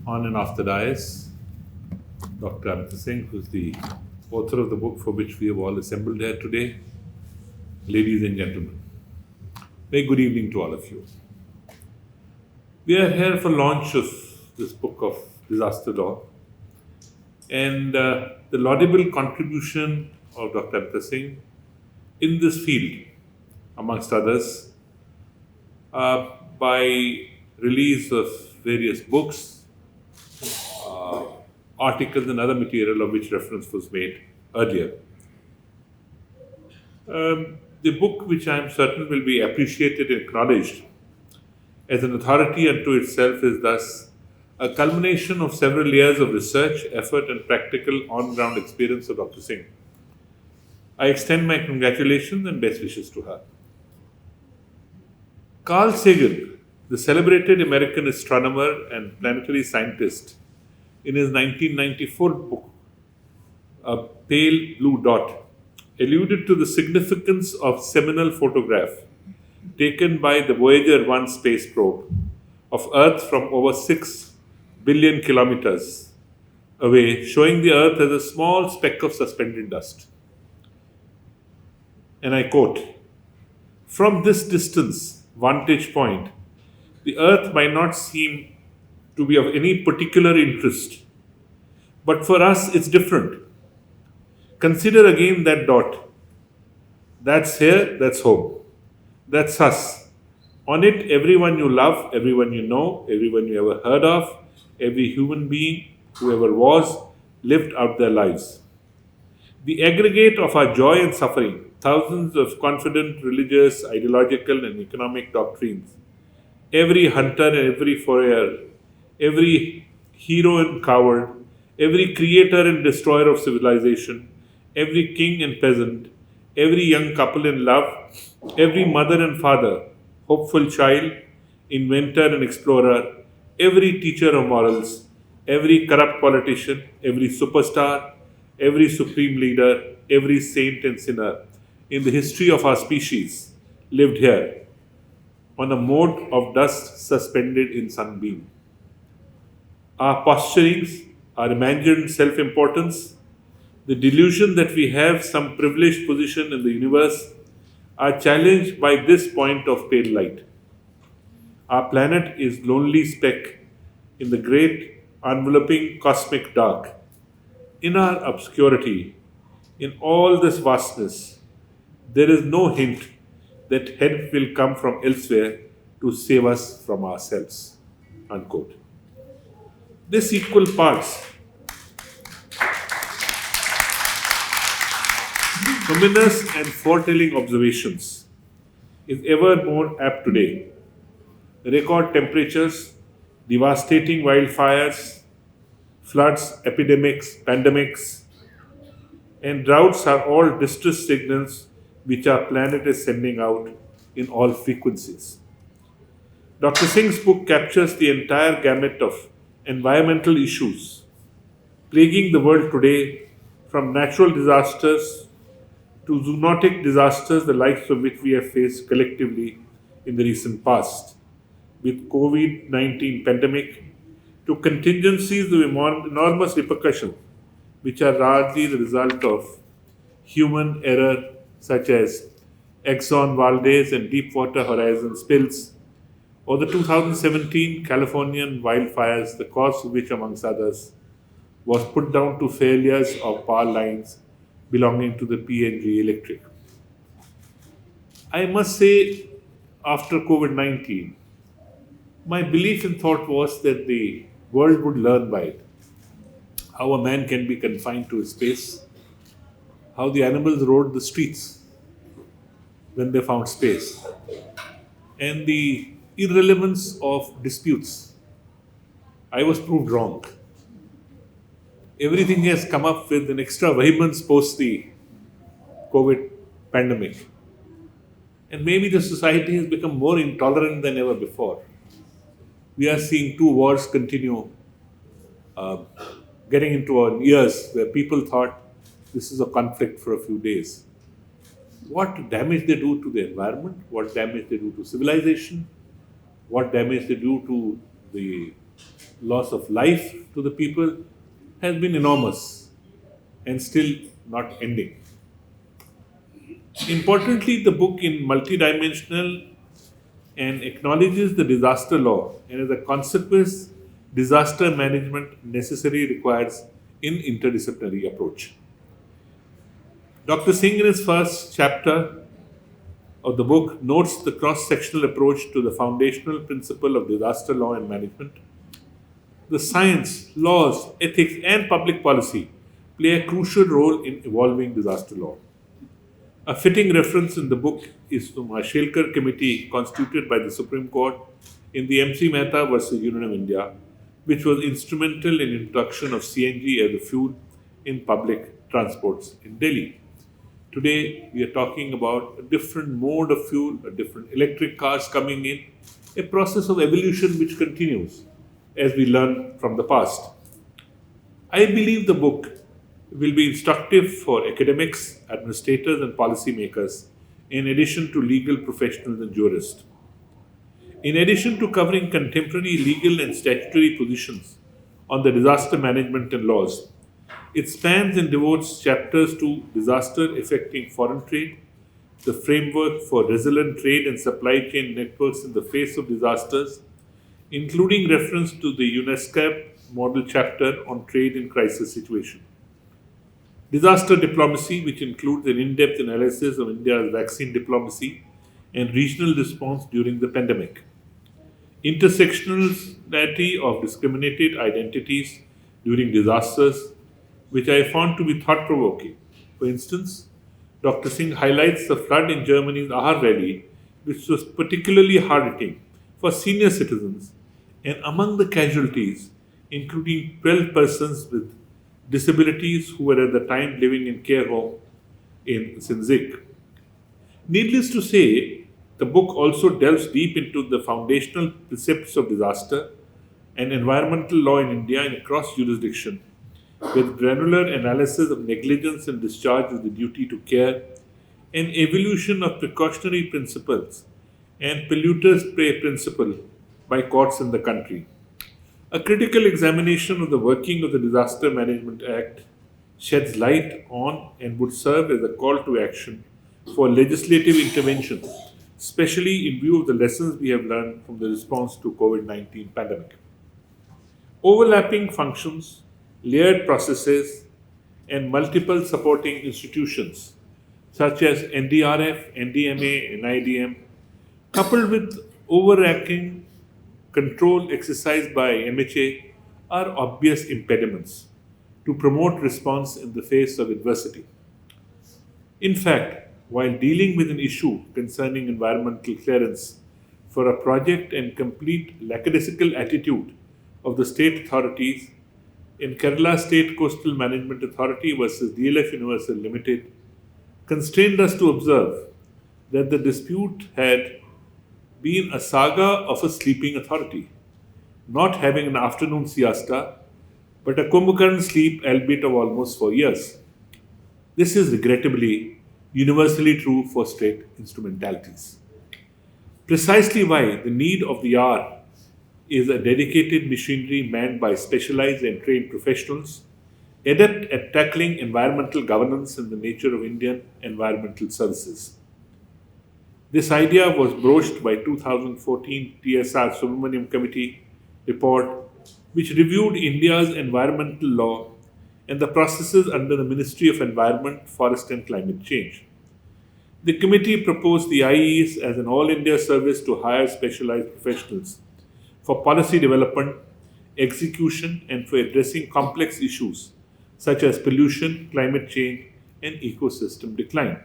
On and off the dais, Dr. Amita Singh, who's the author of the book for which we have all assembled here today. Ladies and gentlemen, very good evening to all of you. We are here for launch of this book of disaster law, and the laudable contribution of Dr. Amita Singh in this field, amongst others, by release of various books, articles and other material of which reference was made earlier. The book, which I am certain will be appreciated and acknowledged as an authority unto itself, is thus a culmination of several years of research, effort and practical on-ground experience of Dr. Singh. I extend my congratulations and best wishes to her. Carl Sagan, the celebrated American astronomer and planetary scientist, in his 1994 book, A Pale Blue Dot, alluded to the significance of seminal photograph taken by the Voyager 1 space probe of Earth from over 6 billion kilometers away, showing the Earth as a small speck of suspended dust. And I quote, "From this distance, vantage point, the Earth might not seem to be of any particular interest, but for us it's different. Consider again that dot. That's here, that's home. That's us. On it, everyone you love, everyone you know, everyone you ever heard of, every human being, whoever was, lived out their lives. The aggregate of our joy and suffering, thousands of confident religious, ideological, and economic doctrines, every hunter and every forayer, every hero and coward, every creator and destroyer of civilization, every king and peasant, every young couple in love, every mother and father, hopeful child, inventor and explorer, every teacher of morals, every corrupt politician, every superstar, every supreme leader, every saint and sinner in the history of our species lived here on a mote of dust suspended in sunbeam. Our posturings, our imagined self-importance, the delusion that we have some privileged position in the universe are challenged by this point of pale light. Our planet is lonely speck in the great enveloping cosmic dark. In our obscurity, in all this vastness, there is no hint that help will come from elsewhere to save us from ourselves." Unquote. This equal parts luminous and foretelling observations is ever more apt today. Record temperatures, devastating wildfires, floods, epidemics, pandemics, and droughts are all distress signals which our planet is sending out in all frequencies. Dr. Singh's book captures the entire gamut of environmental issues plaguing the world today, from natural disasters to zoonotic disasters, the likes of which we have faced collectively in the recent past, with COVID-19 pandemic, to contingencies of enormous repercussions, which are largely the result of human error, such as Exxon Valdez and Deepwater Horizon spills, or the 2017 Californian wildfires, the cause of which, amongst others, was put down to failures of power lines belonging to the PNG Electric. I must say, after COVID-19, my belief and thought was that the world would learn by it. How a man can be confined to a space, how the animals rode the streets when they found space, and the irrelevance of disputes. I was proved wrong. Everything has come up with an extra vehemence post the COVID pandemic. And maybe the society has become more intolerant than ever before. We are seeing two wars continue, getting into our ears, where people thought this is a conflict for a few days. What damage they do to the environment, what damage they do to civilization, what damage they do to the loss of life to the people has been enormous and still not ending. Importantly, the book is multidimensional and acknowledges the disaster law, and as a consequence, disaster management necessarily requires an interdisciplinary approach. Dr. Singh, in his first chapter of the book, notes the cross sectional approach to the foundational principle of disaster law and management. The science, laws, ethics, and public policy play a crucial role in evolving disaster law. A fitting reference in the book is the Mashelkar Committee constituted by the Supreme Court in the MC Mehta versus Union of India, which was instrumental in introduction of CNG as a fuel in public transports in Delhi. Today, we are talking about a different mode of fuel, a different electric cars coming in, a process of evolution which continues as we learn from the past. I believe the book will be instructive for academics, administrators, and policymakers, in addition to legal professionals and jurists. In addition to covering contemporary legal and statutory positions on the disaster management and laws, it spans and devotes chapters to disaster affecting foreign trade, the framework for resilient trade and supply chain networks in the face of disasters, including reference to the UNESCO model chapter on trade in crisis situation. Disaster diplomacy, which includes an in-depth analysis of India's vaccine diplomacy and regional response during the pandemic. Intersectionality of discriminated identities during disasters, which I found to be thought-provoking. For instance, Dr. Singh highlights the flood in Germany's Ahr Valley, which was particularly hard-hitting for senior citizens, and among the casualties, including 12 persons with disabilities who were at the time living in care home in Sinzik. Needless to say, the book also delves deep into the foundational precepts of disaster and environmental law in India and across jurisdiction, with granular analysis of negligence and discharge of the duty to care, and evolution of precautionary principles and polluters pay principle by courts in the country. A critical examination of the working of the Disaster Management Act sheds light on and would serve as a call to action for legislative intervention, especially in view of the lessons we have learned from the response to COVID-19 pandemic. Overlapping functions, layered processes, and multiple supporting institutions such as NDRF, NDMA, NIDM, coupled with overarching control exercised by MHA, are obvious impediments to promote response in the face of adversity. In fact, while dealing with an issue concerning environmental clearance for a project and complete lackadaisical attitude of the state authorities in Kerala State Coastal Management Authority versus DLF Universal Limited, constrained us to observe that the dispute had been a saga of a sleeping authority, not having an afternoon siesta, but a Kumbhakarn sleep, albeit of almost 4 years. This is regrettably universally true for state instrumentalities. Precisely why the need of the hour is a dedicated machinery manned by specialized and trained professionals, adept at tackling environmental governance in the nature of Indian environmental services. This idea was broached by 2014 TSR Subramaniam Committee report, which reviewed India's environmental law and the processes under the Ministry of Environment, Forest and Climate Change. The committee proposed the IEs as an all India service to hire specialized professionals for policy development, execution, and for addressing complex issues such as pollution, climate change, and ecosystem decline.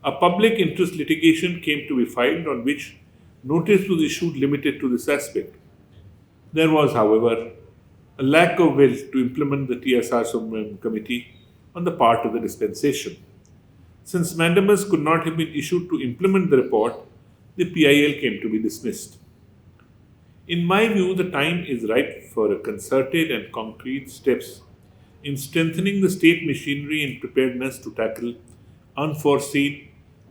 A public interest litigation came to be filed on which notice was issued limited to this aspect. There was, however, a lack of will to implement the TSR Subramaniam Committee on the part of the dispensation. Since mandamus could not have been issued to implement the report, the PIL came to be dismissed. In my view, the time is ripe for a concerted and concrete steps in strengthening the state machinery and preparedness to tackle unforeseen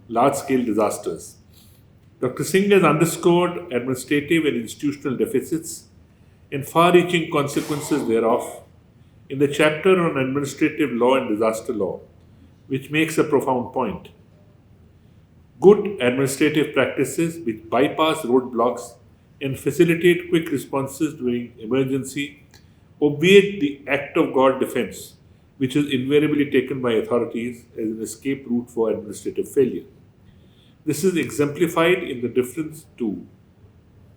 large-scale disasters. Dr. Singh has underscored administrative and institutional deficits and far-reaching consequences thereof in the chapter on administrative law and disaster law, which makes a profound point. Good administrative practices which bypass roadblocks and facilitate quick responses during emergency obviate the act of God defense, which is invariably taken by authorities as an escape route for administrative failure. This is exemplified in the difference to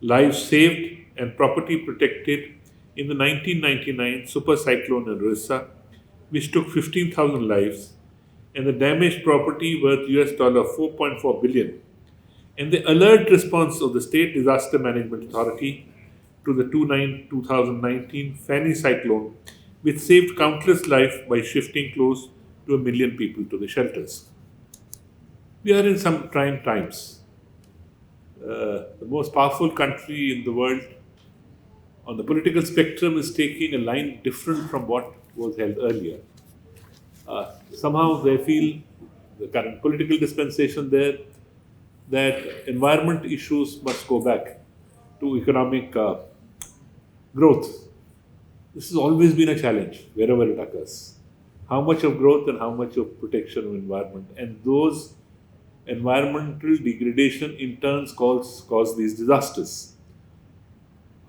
lives saved and property protected in the 1999 super cyclone in Orissa, which took 15,000 lives, and the damaged property worth $4.4 billion, and the alert response of the State Disaster Management Authority to the 2019 Fanny cyclone, which saved countless lives by shifting close to 1 million people to the shelters. We are in some trying times. The most powerful country in the world on the political spectrum is taking a line different from what was held earlier. Somehow they feel, the current political dispensation there, that environment issues must go back to economic growth. This has always been a challenge wherever it occurs. How much of growth and how much of protection of environment, and those environmental degradation in turn cause these disasters.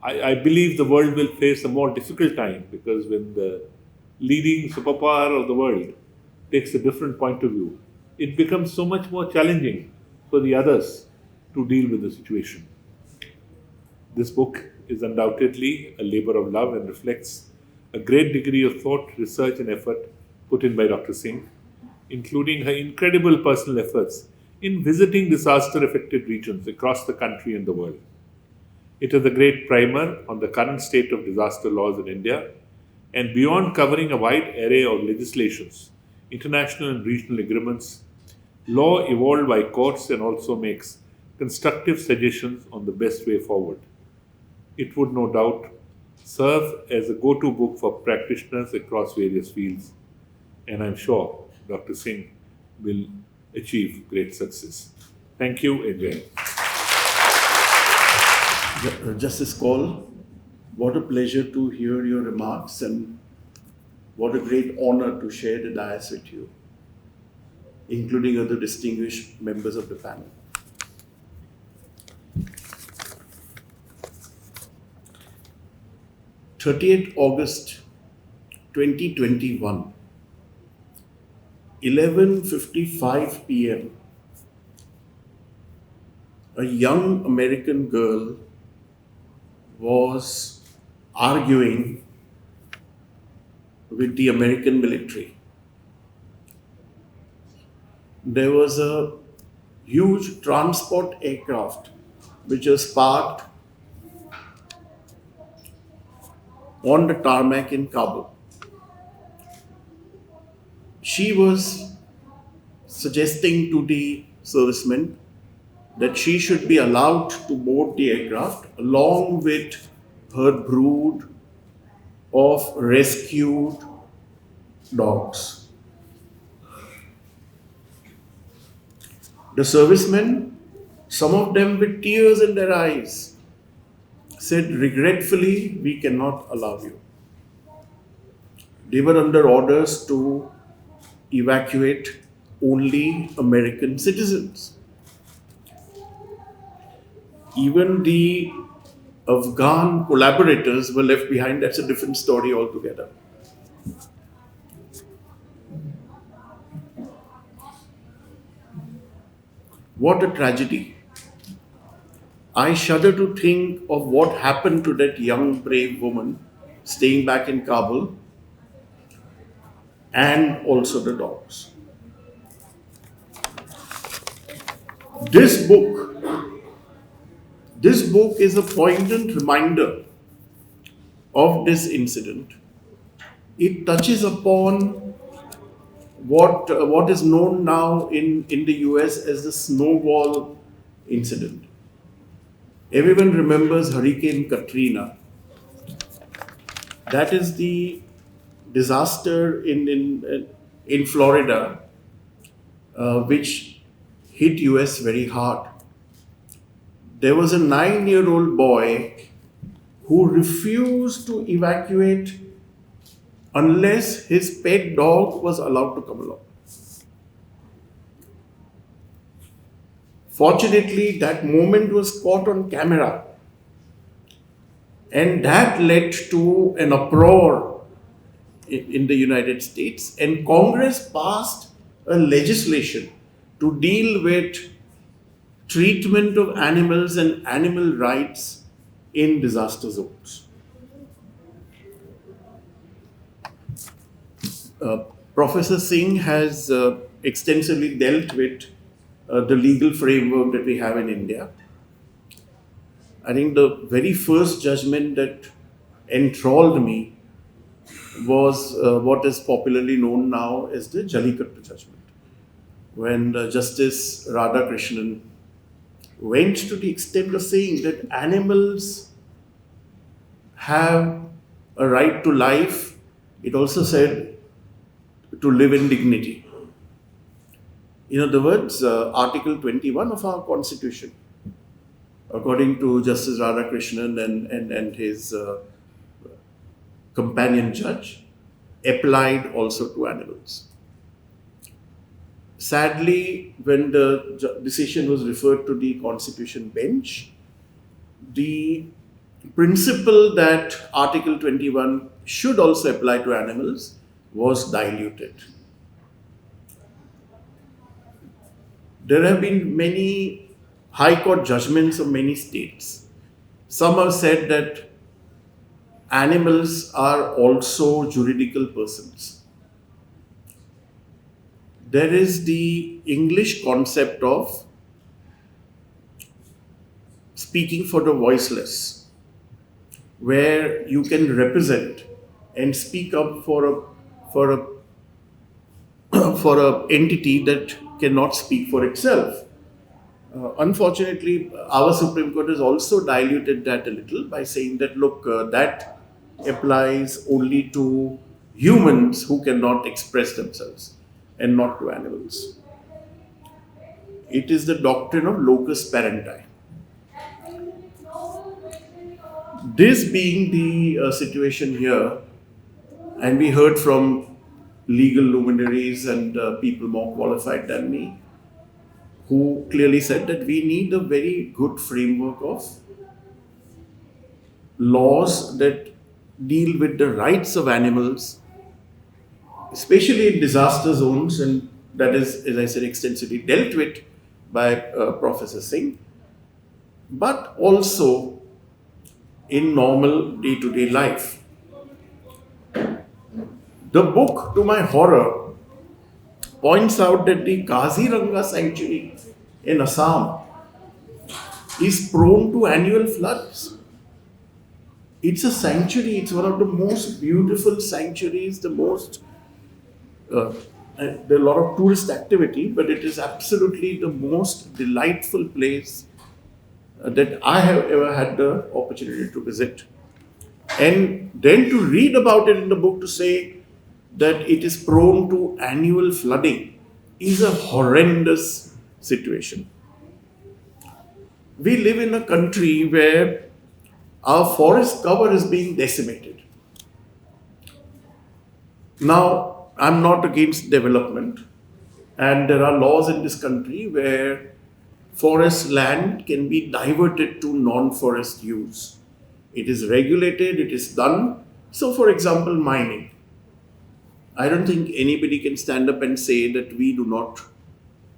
I believe the world will face a more difficult time, because when the leading superpower of the world takes a different point of view, it becomes so much more challenging for the others to deal with the situation. This book is undoubtedly a labor of love and reflects a great degree of thought, research, and effort put in by Dr. Singh, including her incredible personal efforts in visiting disaster affected regions across the country and the world. It is a great primer on the current state of disaster laws in India, and beyond covering a wide array of legislations, international and regional agreements, law evolved by courts and also makes constructive suggestions on the best way forward. It would no doubt serve as a go-to book for practitioners across various fields, and I'm sure Dr. Singh will achieve great success. Thank you, and Jai. Justice Kaul, what a pleasure to hear your remarks, and what a great honor to share the dais with you, including other distinguished members of the panel. August 30th, 2021, 11:55 p.m., a young American girl was arguing with the American military. There was a huge transport aircraft which was parked on the tarmac in Kabul. She was suggesting to the servicemen that she should be allowed to board the aircraft along with her brood of rescued dogs. The servicemen, some of them with tears in their eyes, said, "Regretfully, we cannot allow you." They were under orders to evacuate only American citizens. Even the Afghan collaborators were left behind. That's a different story altogether. What a tragedy. I shudder to think of what happened to that young, brave woman staying back in Kabul, and also the dogs. This book is a poignant reminder of this incident. It touches upon what is known now in the US as the snowball incident. Everyone remembers Hurricane Katrina. That is the disaster in Florida, which hit US very hard. There was a 9-year-old boy who refused to evacuate unless his pet dog was allowed to come along. Fortunately, that moment was caught on camera, and that led to an uproar in the United States, and Congress passed a legislation to deal with treatment of animals and animal rights in disaster zones. Professor Singh has extensively dealt with the legal framework that we have in India. I think the very first judgment that enthralled me was what is popularly known now as the Jallikattu judgment, when Justice Radhakrishnan went to the extent of saying that animals have a right to life. It also said to live in dignity. In other words, Article 21 of our Constitution, according to Justice Radhakrishnan and his companion judge, applied also to animals. Sadly, when the decision was referred to the Constitution bench, the principle that Article 21 should also apply to animals was diluted. There have been many High Court judgments of many states. Some have said that animals are also juridical persons. There is the English concept of speaking for the voiceless, where you can represent and speak up for a entity that cannot speak for itself. Unfortunately, our Supreme Court has also diluted that a little by saying that, look, that applies only to humans who cannot express themselves and not to animals. It is the doctrine of locus parenti. This being the situation here, and we heard from legal luminaries and people more qualified than me, who clearly said that we need a very good framework of laws that deal with the rights of animals, especially in disaster zones, and that is, as I said, extensively dealt with by Professor Singh, but also in normal day-to-day life. The book, to my horror, points out that the Kaziranga sanctuary in Assam is prone to annual floods. It's a sanctuary, it's one of the most beautiful sanctuaries, there are a lot of tourist activity, but it is absolutely the most delightful place that I have ever had the opportunity to visit. And then to read about it in the book, to say that it is prone to annual flooding, is a horrendous situation. We live in a country where our forest cover is being decimated. Now, I'm not against development, and there are laws in this country where forest land can be diverted to non-forest use. It is regulated, it is done. So, for example, mining. I don't think anybody can stand up and say that we do not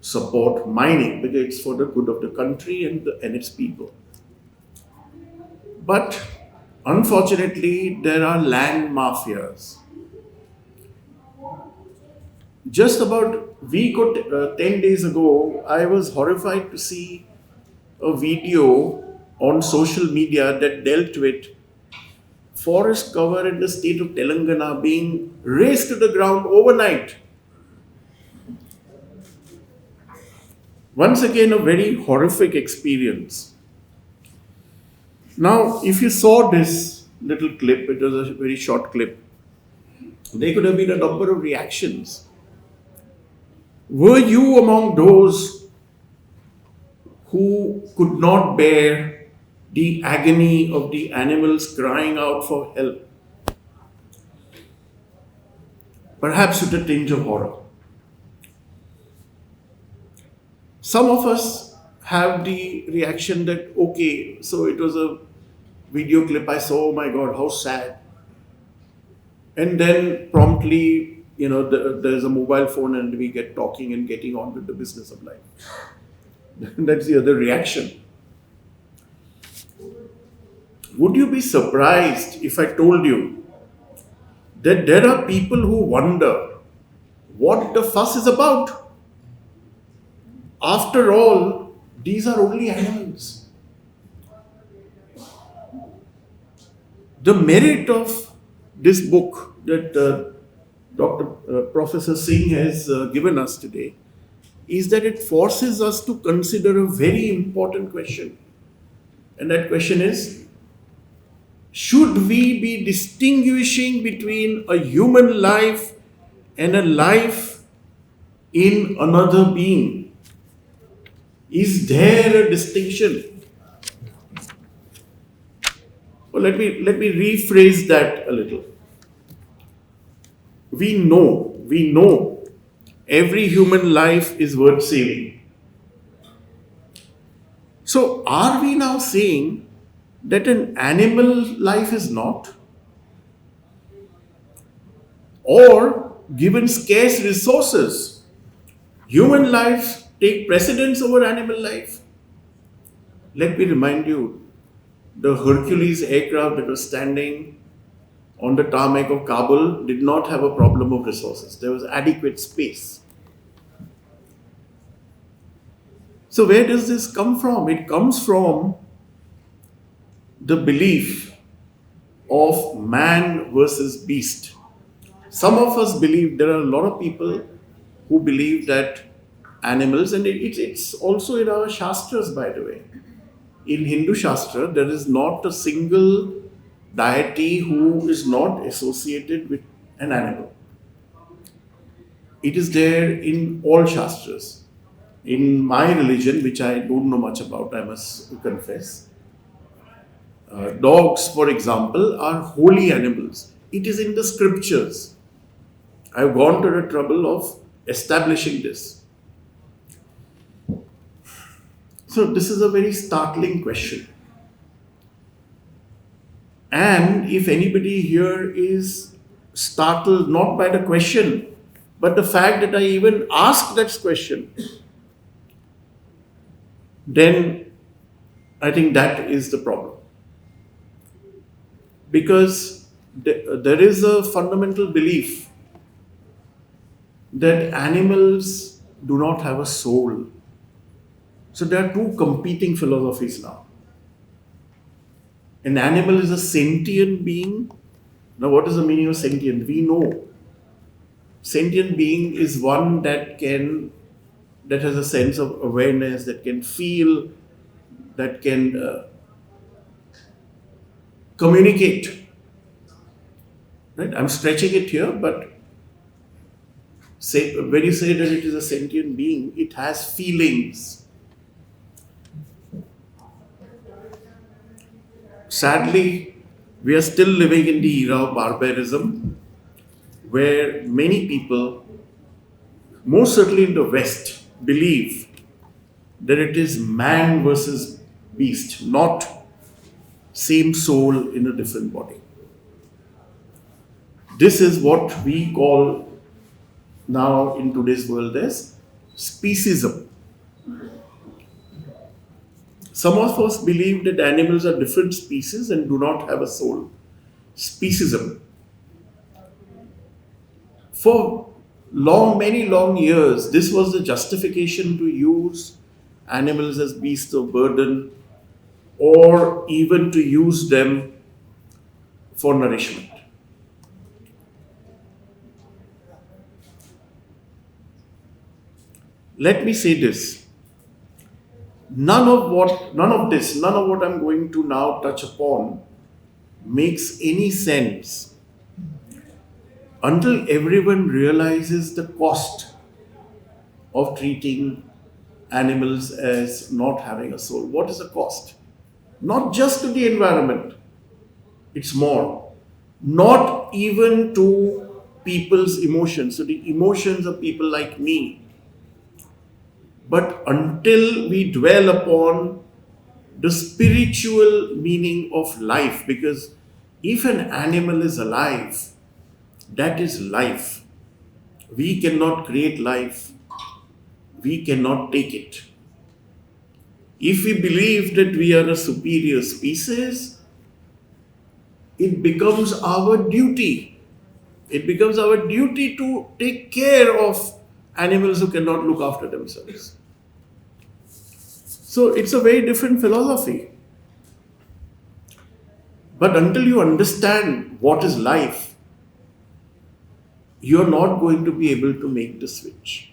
support mining, because it's for the good of the country and its people. But unfortunately, there are land mafias. Just about a week or 10 days ago, I was horrified to see a video on social media that dealt with forest cover in the state of Telangana being razed to the ground overnight. Once again, a very horrific experience. Now, if you saw this little clip, it was a very short clip, there could have been a number of reactions. Were you among those who could not bear the agony of the animals crying out for help, perhaps with a tinge of horror. Some of us have the reaction that, okay, so it was a video clip I saw, oh my God, how sad. And then promptly, there's a mobile phone and we get talking and getting on with the business of life. That's the other reaction. Would you be surprised if I told you that there are people who wonder what the fuss is about? After all, these are only animals. The merit of this book that Professor Singh has given us today is that it forces us to consider a very important question. And that question is, should we be distinguishing between a human life and a life in another being? Is there a distinction? Well, let me rephrase that a little. We know every human life is worth saving. So are we now saying that an animal life is not? Or, given scarce resources, human life take precedence over animal life? Let me remind you, the Hercules aircraft that was standing on the tarmac of Kabul did not have a problem of resources. There was adequate space. So where does this come from? It comes from the belief of man versus beast. Some of us believe, there are a lot of people who believe that animals, and it's also in our Shastras, by the way. In Hindu Shastra, there is not a single deity who is not associated with an animal. It is there in all Shastras. In my religion, which I don't know much about, I must confess, dogs, for example, are holy animals. It is in the scriptures. I've gone to the trouble of establishing this. So this is a very startling question. And if anybody here is startled not by the question, but the fact that I even asked that question, then I think that is the problem. Because there is a fundamental belief that animals do not have a soul. So there are two competing philosophies now. An animal is a sentient being. Now, what is the meaning of sentient? We know. Sentient being is one that has a sense of awareness, that can feel, that can communicate. Right? I'm stretching it here, but when you say that it is a sentient being, it has feelings. Sadly, we are still living in the era of barbarism, where many people, most certainly in the West, believe that it is man versus beast, not same soul in a different body. This is what we call now in today's world as speciesism. Some of us believe that animals are different species and do not have a soul. Speciesism. For many long years, this was the justification to use animals as beasts of burden, or even to use them for nourishment. Let me say this. None of what I'm going to now touch upon makes any sense until everyone realizes the cost of treating animals as not having a soul. What is the cost? not just to the environment, it's more. Not even to people's emotions, so the emotions of people like me. But until we dwell upon the spiritual meaning of life, because if an animal is alive, that is life. We cannot create life, we cannot take it. If we believe that we are a superior species, it becomes our duty. It becomes our duty to take care of animals who cannot look after themselves. So it's a very different philosophy. But until you understand what is life, you're not going to be able to make the switch.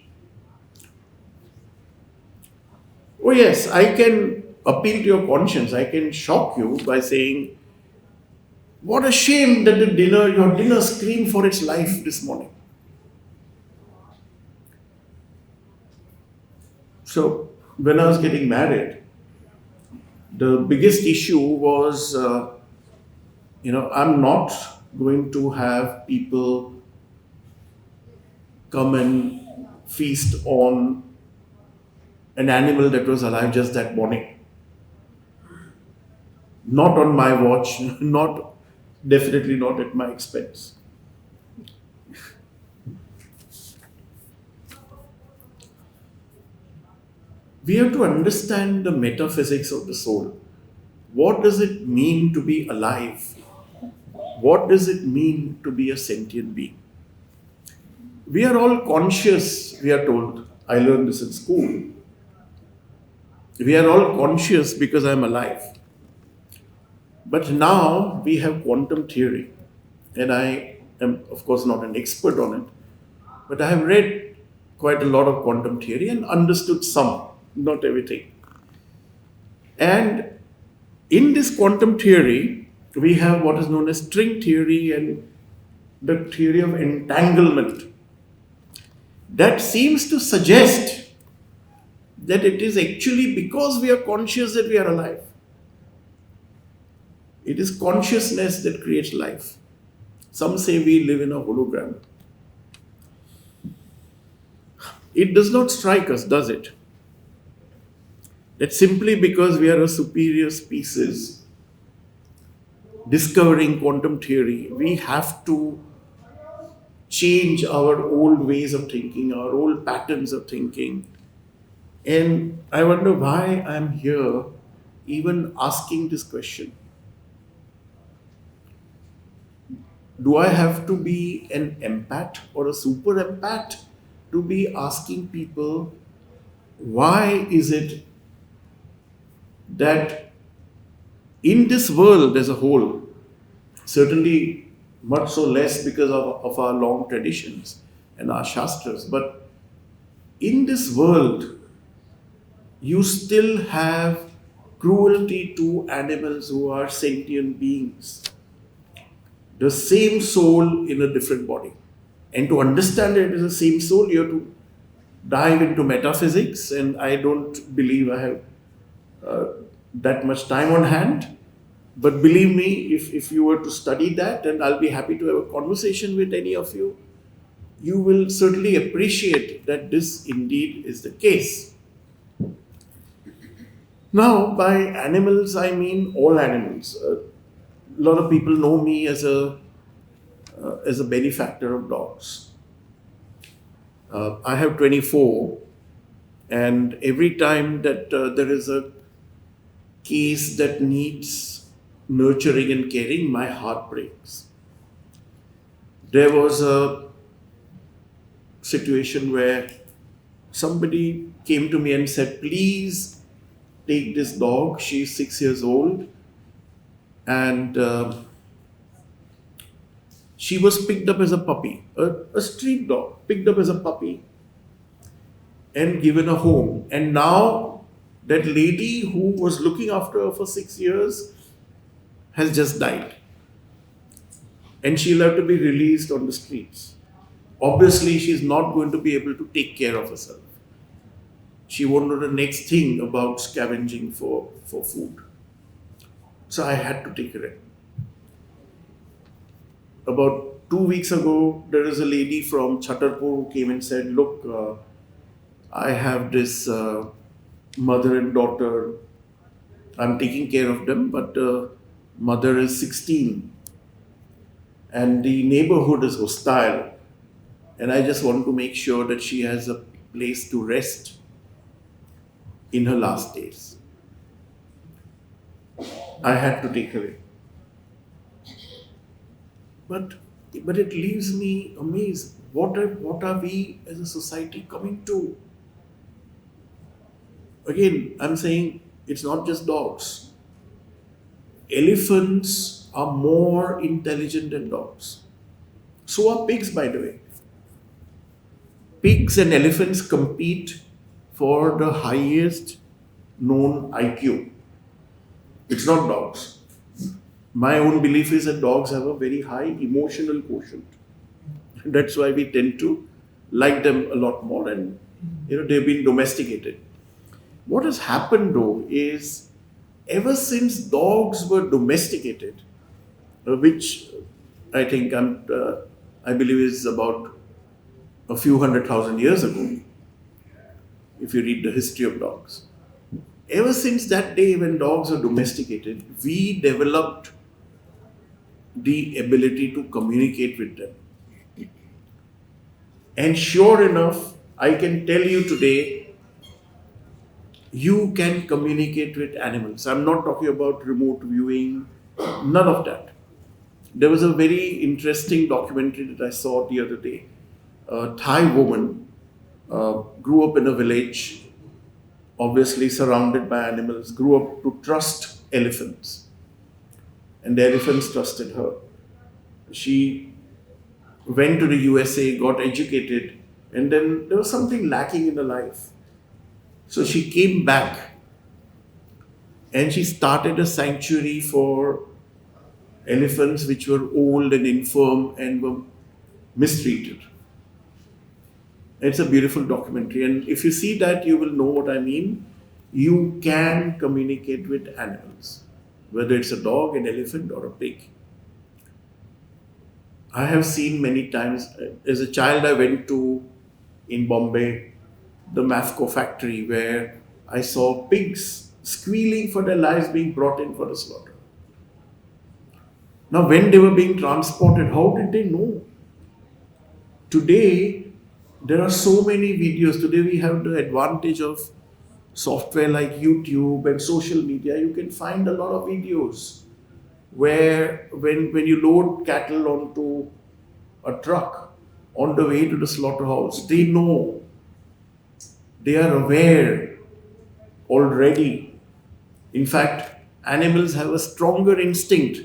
Oh, yes, I can appeal to your conscience. I can shock you by saying, what a shame that your dinner screamed for its life this morning. So, when I was getting married, the biggest issue was, I'm not going to have people come and feast on an animal that was alive just that morning. Not on my watch, definitely not at my expense. We have to understand the metaphysics of the soul. What does it mean to be alive? What does it mean to be a sentient being? We are all conscious, we are told. I learned this in school. We are all conscious because I am alive. But now we have quantum theory. And I am, of course, not an expert on it. But I have read quite a lot of quantum theory and understood some, not everything. And in this quantum theory, we have what is known as string theory and the theory of entanglement. That seems to suggest that it is actually because we are conscious that we are alive. It is consciousness that creates life. Some say we live in a hologram. It does not strike us, does it? That simply because we are a superior species discovering quantum theory, we have to change our old ways of thinking, our old patterns of thinking. And I wonder why I'm here even asking this question. Do I have to be an empath or a super empath to be asking people, why is it that in this world as a whole, certainly much so less because of our long traditions and our shastras, but in this world, you still have cruelty to animals who are sentient beings. The same soul in a different body. And to understand that it is the same soul, you have to dive into metaphysics, and I don't believe I have that much time on hand. But believe me, if you were to study that, and I'll be happy to have a conversation with any of you, you will certainly appreciate that this indeed is the case. Now, by animals, I mean all animals. A lot of people know me as a benefactor of dogs. I have 24, and every time that there is a case that needs nurturing and caring, my heart breaks. There was a situation where somebody came to me and said, please take this dog, she's 6 years old, and she was picked up as a puppy, a street dog, picked up as a puppy and given a home. And now that lady who was looking after her for 6 years has just died. And she'll have to be released on the streets. Obviously, she's not going to be able to take care of herself. She won't know the next thing about scavenging for food. So I had to take her in. About 2 weeks ago, there is a lady from Chhatarpur who came and said, "Look, I have this mother and daughter. I'm taking care of them, but mother is 16 and the neighborhood is hostile. And I just want to make sure that she has a place to rest in her last days." I had to take her in. But it leaves me amazed. What are we as a society coming to? Again, I'm saying it's not just dogs. Elephants are more intelligent than dogs. So are pigs, by the way. Pigs and elephants compete for the highest known IQ. It's not dogs. My own belief is that dogs have a very high emotional quotient. That's why we tend to like them a lot more, and they've been domesticated. What has happened though is, ever since dogs were domesticated, which I think I believe is about a few 100,000 years ago, if you read the history of dogs. Ever since that day when dogs were domesticated, we developed the ability to communicate with them. And sure enough, I can tell you today, you can communicate with animals. I'm not talking about remote viewing, none of that. There was a very interesting documentary that I saw the other day. A Thai woman grew up in a village, obviously surrounded by animals, grew up to trust elephants. And the elephants trusted her. She went to the USA, got educated, and then there was something lacking in her life. So she came back and she started a sanctuary for elephants which were old and infirm and were mistreated. It's a beautiful documentary, and if you see that, you will know what I mean. You can communicate with animals, whether it's a dog, an elephant, or a pig. I have seen many times. As a child, I went to, in Bombay, the Mafco factory, where I saw pigs squealing for their lives being brought in for the slaughter. Now, when they were being transported, how did they know? Today, there are so many videos. Today, we have the advantage of software like YouTube and social media. You can find a lot of videos where when you load cattle onto a truck on the way to the slaughterhouse, they know, they are aware already. In fact, animals have a stronger instinct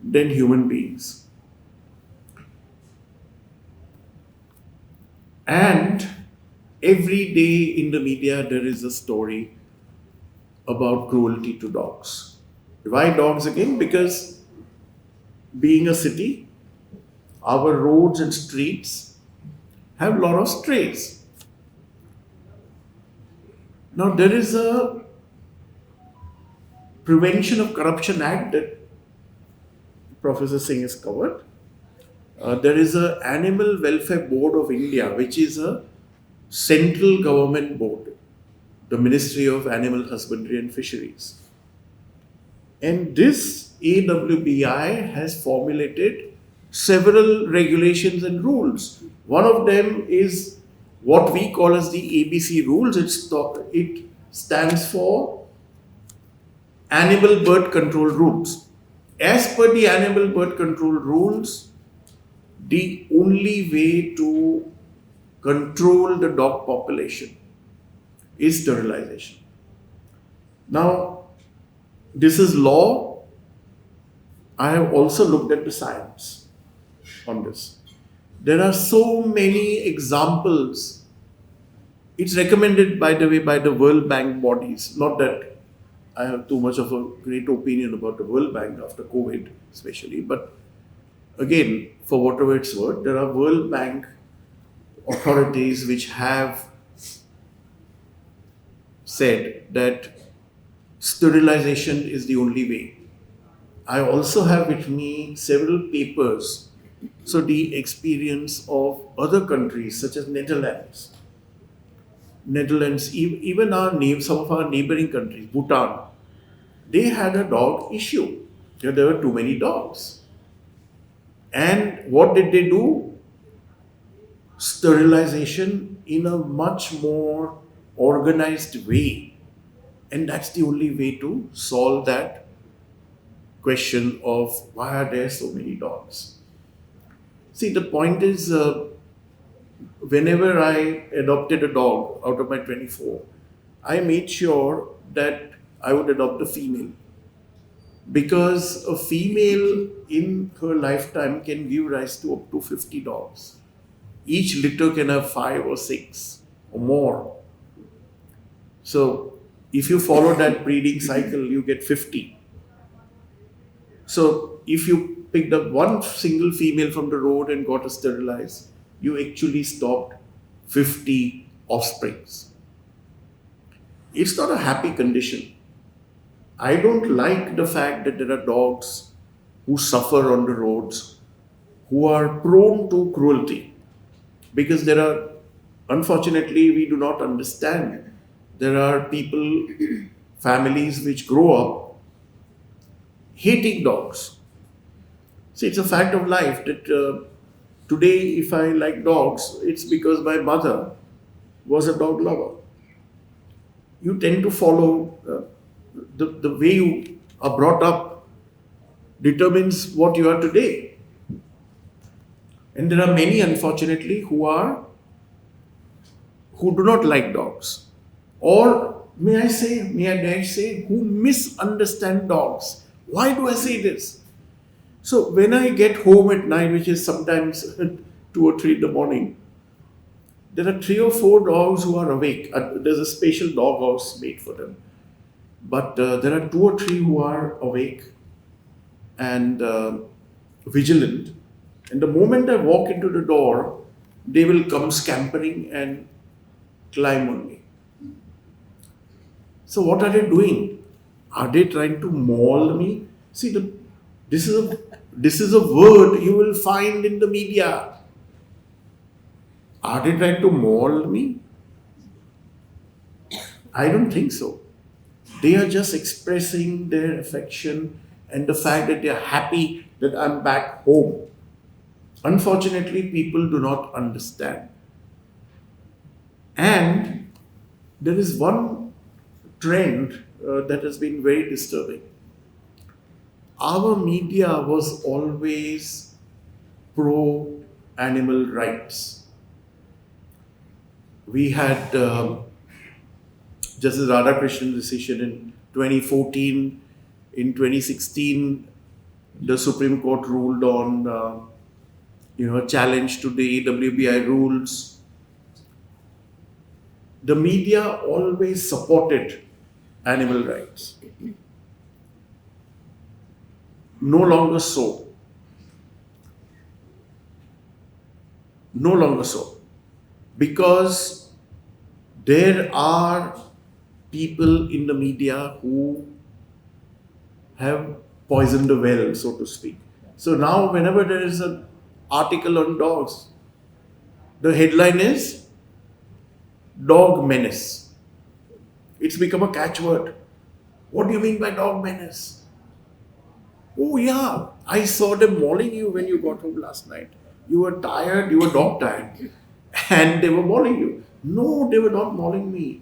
than human beings. And every day in the media there is a story about cruelty to dogs. Why dogs again? Because being a city, our roads and streets have a lot of strays. Now there is a Prevention of Corruption Act that Professor Singh has covered. There is an Animal Welfare Board of India, which is a central government board, the Ministry of Animal Husbandry and Fisheries. And this AWBI has formulated several regulations and rules. One of them is what we call as the ABC rules. It stands for Animal Birth Control Rules. As per the Animal Birth Control Rules, the only way to control the dog population is sterilization. Now, this is law. I have also looked at the science on this. There are so many examples. It's recommended, by the way, by the World Bank bodies. Not that I have too much of a great opinion about the World Bank after COVID, especially, but again, for whatever it's worth, there are World Bank authorities which have said that sterilization is the only way I also have with me several papers. So the experience of other countries such as Netherlands, even some of our neighboring countries, Bhutan, they had a dog issue. There were too many dogs. And what did they do? Sterilization in a much more organized way. And that's the only way to solve that question of why are there so many dogs. See, the point is, whenever I adopted a dog out of my 24, I made sure that I would adopt a female. Because a female in her lifetime can give rise to up to 50 dogs. Each litter can have 5 or 6 or more. So, if you follow that breeding cycle, you get 50. So, if you picked up one single female from the road and got her sterilized, you actually stopped 50 offsprings. It's not a happy condition. I don't like the fact that there are dogs who suffer on the roads, who are prone to cruelty. Because there are, unfortunately, we do not understand. There are people, families which grow up hating dogs. See, it's a fact of life that today, if I like dogs, it's because my mother was a dog lover. You tend to follow the way you are brought up determines what you are today. And there are many, unfortunately, who do not like dogs. Or may I dare say, who misunderstand dogs. Why do I say this? So when I get home at night, which is sometimes 2 or 3 in the morning, there are 3 or 4 dogs who are awake. There's a special dog house made for them. But there are 2 or 3 who are awake and vigilant. And the moment I walk into the door, they will come scampering and climb on me. So what are they doing? Are they trying to maul me? See, this is a word you will find in the media. Are they trying to maul me? I don't think so. They are just expressing their affection and the fact that they are happy that I'm back home. Unfortunately, people do not understand. And there is one trend that has been very disturbing. Our media was always pro animal rights. We had Justice Radhakrishnan's decision in 2014. In 2016, the Supreme Court ruled on a challenge to the AWBI rules. The media always supported animal rights. No longer so. No longer so. Because there are people in the media who have poisoned the well, so to speak. So now whenever there is an article on dogs, the headline is dog menace. It's become a catchword. What do you mean by dog menace? Oh yeah, I saw them mauling you when you got home last night. You were tired, you were dog tired, and they were mauling you. No, they were not mauling me.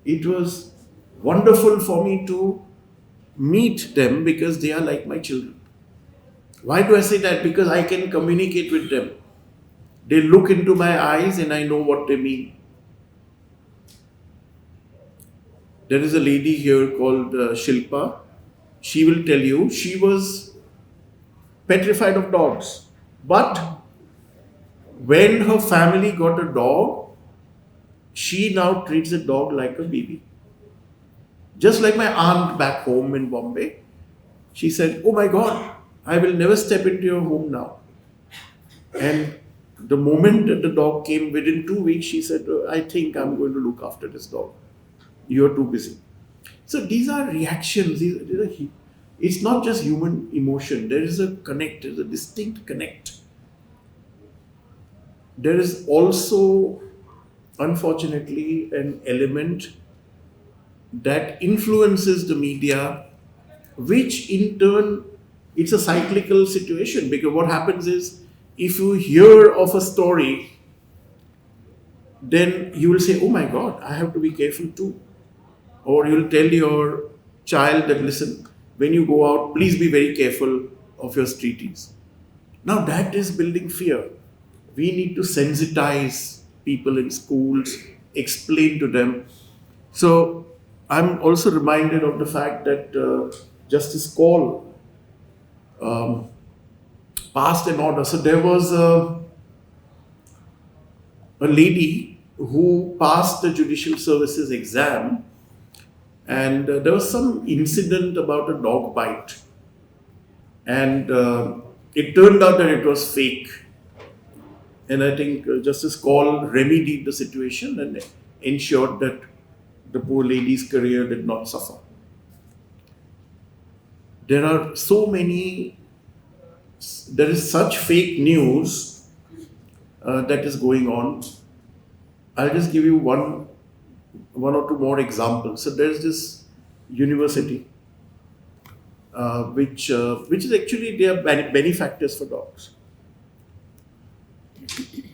It was wonderful for me to meet them because they are like my children. Why do I say that? Because I can communicate with them. They look into my eyes and I know what they mean. There is a lady here called Shilpa. She will tell you she was petrified of dogs. But when her family got a dog, she now treats the dog like a baby. Just like my aunt back home in Bombay. She said, "Oh my God, I will never step into your home now." And the moment that the dog came, within 2 weeks, she said, "I think I'm going to look after this dog. You're too busy." So these are reactions. It's not just human emotion. There is a connect, there is a distinct connect. There is also, unfortunately, an element that influences the media, which in turn, it's a cyclical situation, because what happens is, if you hear of a story, then you will say, oh my God, I have to be careful too. Or you'll tell your child that, listen, when you go out, please be very careful of your streeties. Now that is building fear. We need to sensitize people in schools, explain to them. So I'm also reminded of the fact that Justice Kaul passed an order. So there was a lady who passed the judicial services exam, and there was some incident about a dog bite, and it turned out that it was fake. And I think Justice Kaul remedied the situation and ensured that the poor lady's career did not suffer. There are so many, there is such fake news that is going on. I'll just give you one or two more examples. So there's this university which is actually, they are benefactors for dogs.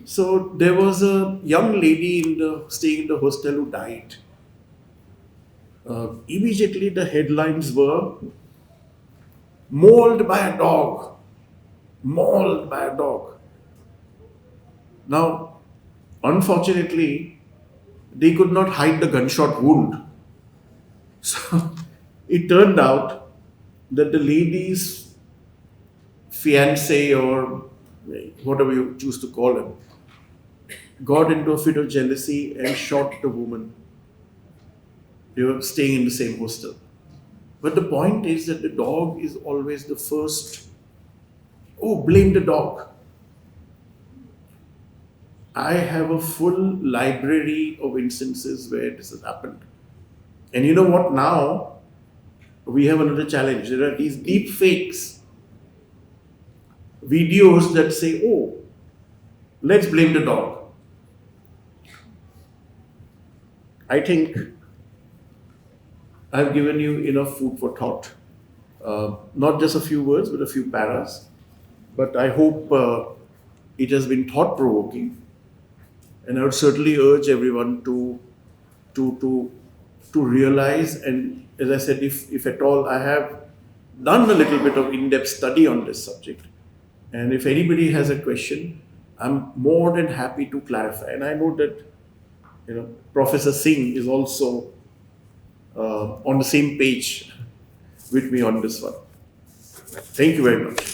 So there was a young lady staying in the hostel who died. Immediately the headlines were, mauled by a dog. Mauled by a dog. Now, unfortunately, they could not hide the gunshot wound. So it turned out that the lady's fiance, or whatever you choose to call him, got into a fit of jealousy and shot the woman. They were staying in the same hostel. But the point is that the dog is always the first. Oh, blame the dog. I have a full library of instances where this has happened. And you know what, now we have another challenge. There are these deep fakes, videos that say, oh, let's blame the dog. I think I've given you enough food for thought. Not just a few words, but a few paras. But I hope it has been thought-provoking. And I would certainly urge everyone to realize, and as I said, if at all, I have done a little bit of in-depth study on this subject. And if anybody has a question, I'm more than happy to clarify. And I know that Professor Singh is also on the same page with me on this one. Thank you very much.